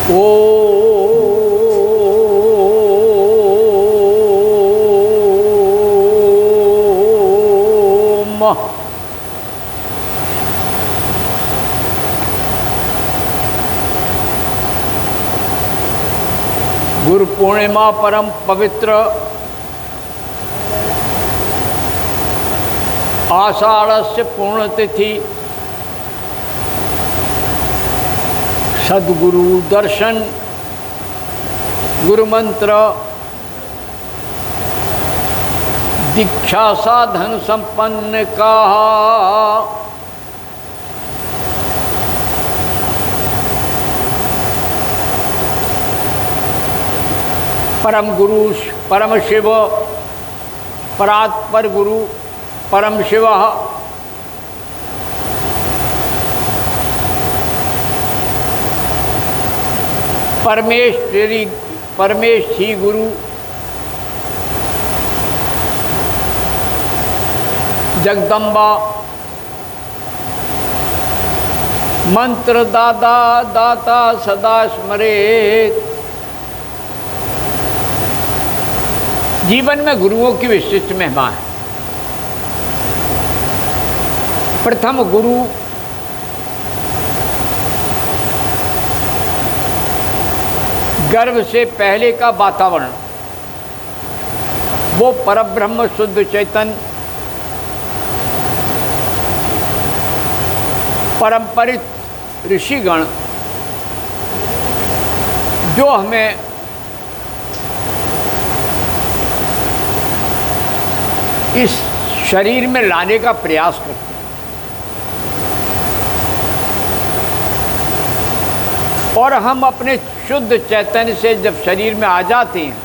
गुरु पूर्णिमा परम पवित्र आषाढ़स्य पूर्णतिथि सद्गुरु दर्शन गुरु मंत्र दीक्षा साधन संपन्न का परम गुरु परम शिव परात्पर गुरु परम शिव परमेश्वरी परमेश्वरी गुरु जगदम्बा मंत्र दादा दाता सदा स्मरेत। जीवन में गुरुओं की विशिष्ट महिमा है। प्रथम गुरु गर्भ से पहले का वातावरण, वो परब्रह्म शुद्ध चैतन्य परंपरित ऋषिगण जो हमें इस शरीर में लाने का प्रयास करते हैं और हम अपने शुद्ध चैतन्य से जब शरीर में आ जाते हैं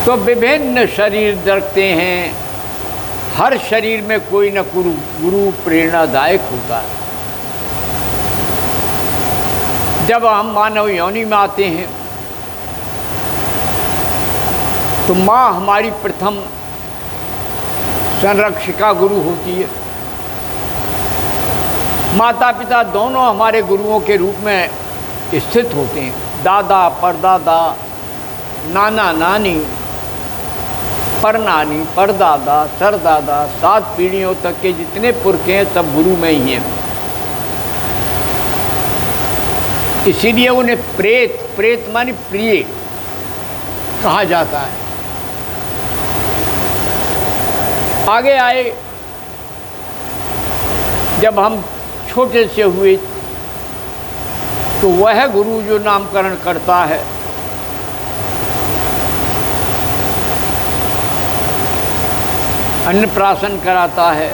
तो विभिन्न शरीर दरकते हैं। हर शरीर में कोई न गुरु प्रेरणादायक होता है। जब हम मानव योनि में आते हैं तो माँ हमारी प्रथम संरक्षिका गुरु होती है। माता पिता दोनों हमारे गुरुओं के रूप में स्थित होते हैं। दादा परदादा नाना नानी परनानी परदादा सरदादा 7 पीढ़ियों तक के जितने पुरखे हैं सब गुरु में ही हैं। इसीलिए उन्हें प्रेत मानी प्रिय कहा जाता है। आगे आए जब हम छोटे से हुए तो वह गुरु जो नामकरण करता है अन्नप्राशन कराता है,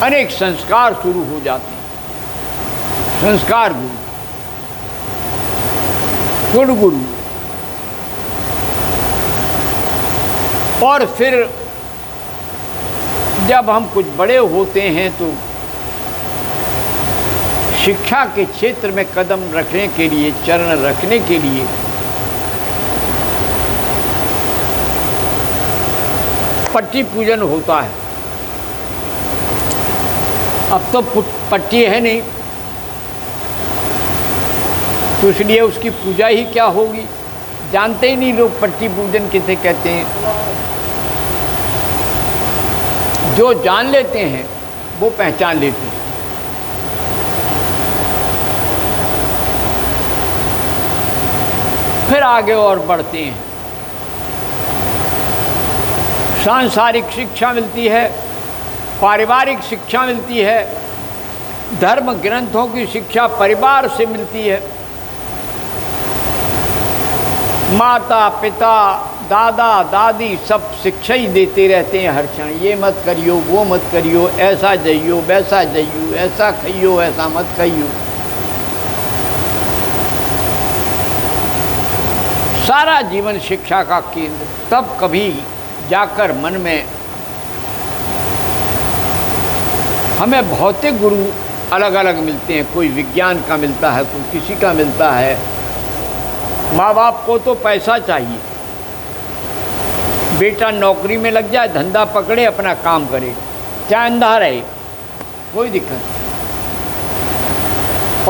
अनेक संस्कार शुरू हो जाते हैं। संस्कार गुरु, गुण गुरु, और फिर जब हम कुछ बड़े होते हैं तो शिक्षा के क्षेत्र में कदम रखने के लिए, चरण रखने के लिए पट्टी पूजन होता है। अब तो पट्टी है नहीं तो इसलिए उसकी पूजा ही क्या होगी, जानते ही नहीं लोग पट्टी पूजन किसे कहते हैं। जो जान लेते हैं वो पहचान लेते हैं। फिर आगे और बढ़ते हैं। सांसारिक शिक्षा मिलती है, पारिवारिक शिक्षा मिलती है, धर्म ग्रंथों की शिक्षा परिवार से मिलती है। माता पिता दादा दादी सब शिक्षा ही देते रहते हैं हर क्षण। ये मत करियो, वो मत करियो, ऐसा जाइयो, वैसा जाइयो, ऐसा खाइयो, ऐसा मत खाइयो। सारा जीवन शिक्षा का केंद्र। तब कभी जाकर मन में हमें भौतिक गुरु अलग अलग मिलते हैं। कोई विज्ञान का मिलता है, कोई किसी का मिलता है। माँ बाप को तो पैसा चाहिए, बेटा नौकरी में लग जाए, धंधा पकड़े, अपना काम करे, चाहे अंधा रहे, कोई दिक्कत नहीं।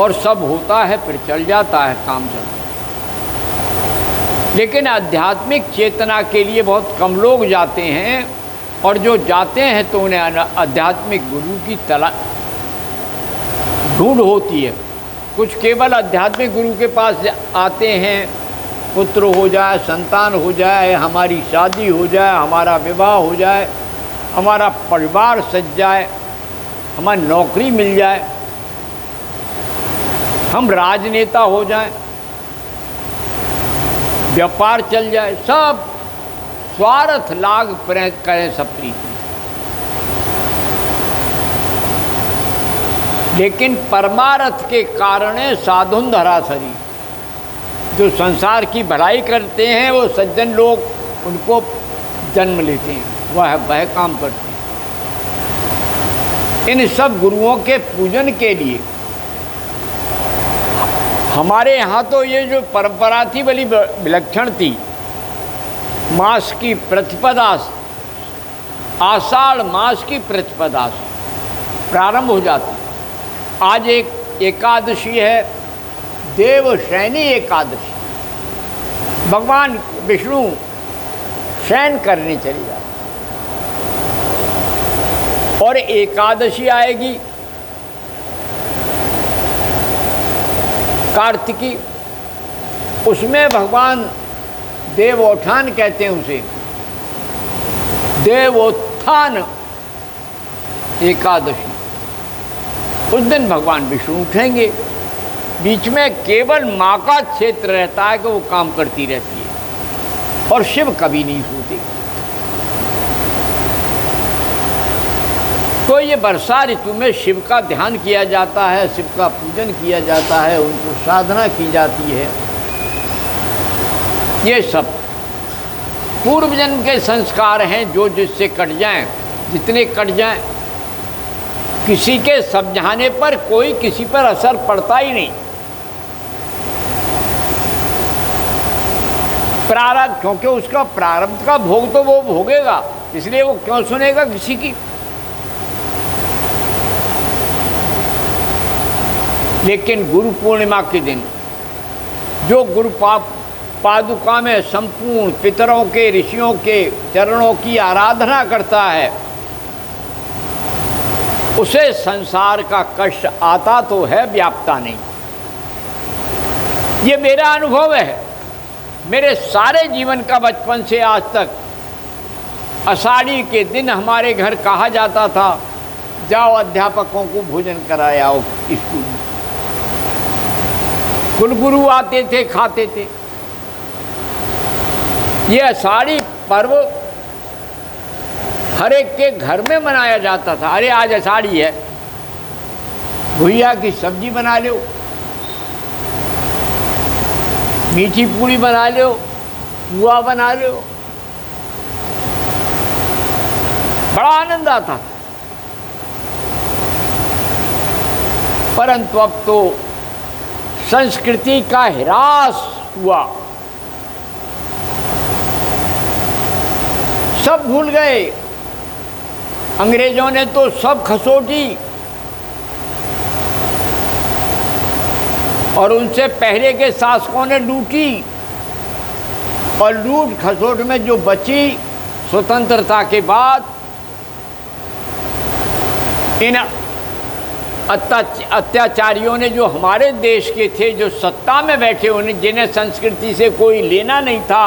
और सब होता है, फिर चल जाता है, काम चलता है। लेकिन आध्यात्मिक चेतना के लिए बहुत कम लोग जाते हैं, और जो जाते हैं तो उन्हें आध्यात्मिक गुरु की ढूंढ होती है। कुछ केवल आध्यात्मिक गुरु के पास आते हैं, पुत्र हो जाए, संतान हो जाए, हमारी शादी हो जाए, हमारा विवाह हो जाए, हमारा परिवार सज जाए, हमारी नौकरी मिल जाए, हम राजनेता हो जाएं, व्यापार चल जाए, सब स्वार्थ लाग करें सब प्रीति। लेकिन परमार्थ के कारण साधुन धरासरी, जो संसार की भलाई करते हैं वो सज्जन लोग उनको जन्म लेते हैं, वह काम करते हैं। इन सब गुरुओं के पूजन के लिए हमारे यहाँ तो ये जो परंपरा थी बड़ी विलक्षण थी। मास की प्रतिपदा, आषाढ़ मास की प्रतिपदा से प्रारंभ हो जाती। आज एक एकादशी है, देवशयनी एकादशी। भगवान विष्णु शयन करने चले जाते, और एकादशी आएगी कार्तिकी, उसमें भगवान देवोत्थान कहते हैं उसे, देवोत्थान एकादशी। उस दिन भगवान विष्णु उठेंगे। बीच में केवल माँ का क्षेत्र रहता है कि वो काम करती रहती है, और शिव कभी नहीं सोते। तो ये वर्षा ऋतु में शिव का ध्यान किया जाता है, शिव का पूजन किया जाता है, उनको साधना की जाती है। ये सब पूर्व जन्म के संस्कार हैं, जो जिससे कट जाएं, जितने कट जाएं। किसी के समझाने पर कोई किसी पर असर पड़ता ही नहीं। प्रारब्ध, क्योंकि उसका प्रारब्ध का भोग तो वो भोगेगा, इसलिए वो क्यों सुनेगा किसी की। लेकिन गुरु पूर्णिमा के दिन जो गुरु पादुका में संपूर्ण पितरों के, ऋषियों के चरणों की आराधना करता है, उसे संसार का कष्ट आता तो है, व्यापता नहीं। ये मेरा अनुभव है। मेरे सारे जीवन का, बचपन से आज तक, आषाढ़ी के दिन हमारे घर कहा जाता था, जाओ अध्यापकों को भोजन कराए आओ स्कूल में। कुलगुरु आते थे, खाते थे। ये आषाढ़ी पर्व हर एक के घर में मनाया जाता था। अरे आज आषाढ़ी है, भुइया की सब्जी बना लो, मीठी पूरी बना लो, पुआ बना लो, बड़ा आनंद आता था। परंतु अब तो संस्कृति का ह्रास हुआ, सब भूल गए। अंग्रेजों ने तो सब खसोटी, और उनसे पहले के शासकों ने लूटी, और लूट खसोट में जो बची स्वतंत्रता के बाद, इन अत्याचारियों ने, जो हमारे देश के थे, जो सत्ता में बैठे, उन्हें, जिन्हें संस्कृति से कोई लेना नहीं था,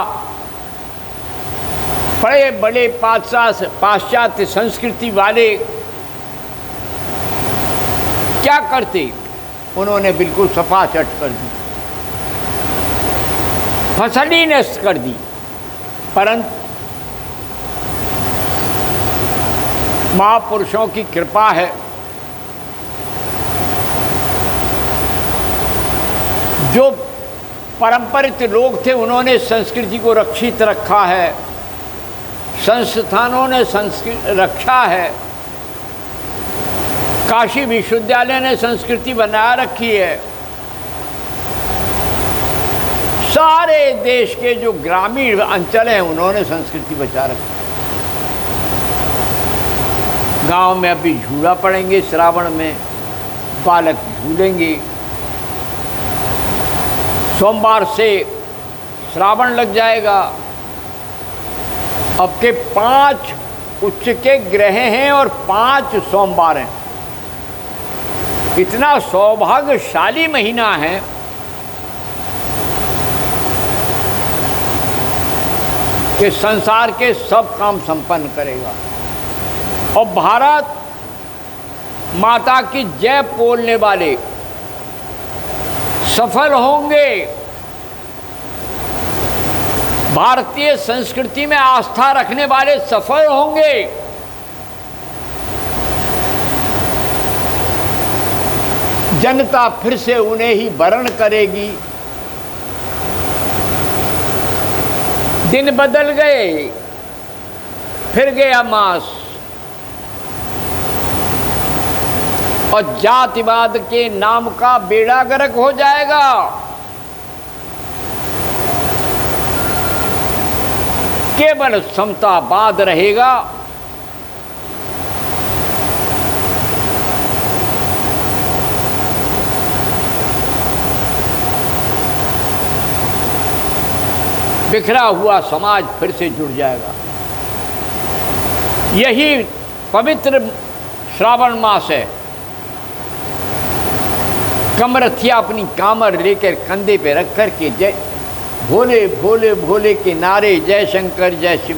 बड़े बड़े पाश्चात्य संस्कृति वाले क्या करते, उन्होंने बिल्कुल सफाचट कर दी, फसल ही नष्ट कर दी। परंतु महापुरुषों की कृपा है, जो परंपरित लोग थे उन्होंने संस्कृति को रक्षित रखा है, संस्थानों ने संस्कृति रखा है, काशी विश्वविद्यालय ने संस्कृति बनाए रखी है। सारे देश के जो ग्रामीण अंचल हैं उन्होंने संस्कृति बचा रखी। गांव में अभी झूला पड़ेंगे, श्रावण में बालक झूलेंगे, सोमवार से श्रावण लग जाएगा। अब के 5 उच्च के ग्रह हैं और 5 सोमवार हैं। इतना सौभाग्यशाली महीना है कि संसार के सब काम संपन्न करेगा। और भारत माता की जय बोलने वाले सफल होंगे। भारतीय संस्कृति में आस्था रखने वाले सफल होंगे। जनता फिर से उन्हें ही वरण करेगी। दिन बदल गए, फिर गया मास, और जातिवाद के नाम का बेड़ा गर्क हो जाएगा। केवल समतावाद रहेगा। बिखरा हुआ समाज फिर से जुड़ जाएगा। यही पवित्र श्रावण मास है। कमरथिया अपनी कामर लेकर कंधे पे रख कर के जय भोले भोले भोले के नारे, जय शंकर जय शिव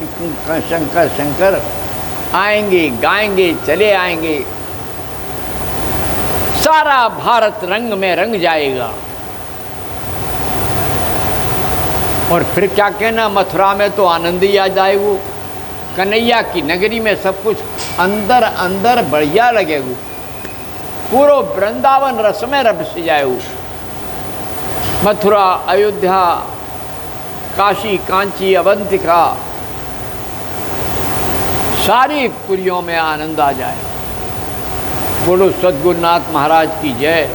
शंकर शंकर आएंगे, गाएंगे, चले आएंगे। सारा भारत रंग में रंग जाएगा। और फिर क्या कहना, मथुरा में तो आनंद ही आ जाएगा। कन्हैया की नगरी में सब कुछ अंदर अंदर बढ़िया लगेगा। पूरा वृंदावन रस में रस जाएगा। मथुरा, अयोध्या, काशी, कांची, अवंतिका, सारी पुरियों में आनंद आ जाए। बोलो सद्गुरुनाथ महाराज की जय,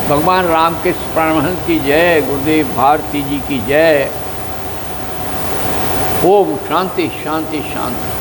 भगवान रामकृष्ण परमहंस की जय, गुरुदेव भारती जी की जय। ओम शांति शांति शांति।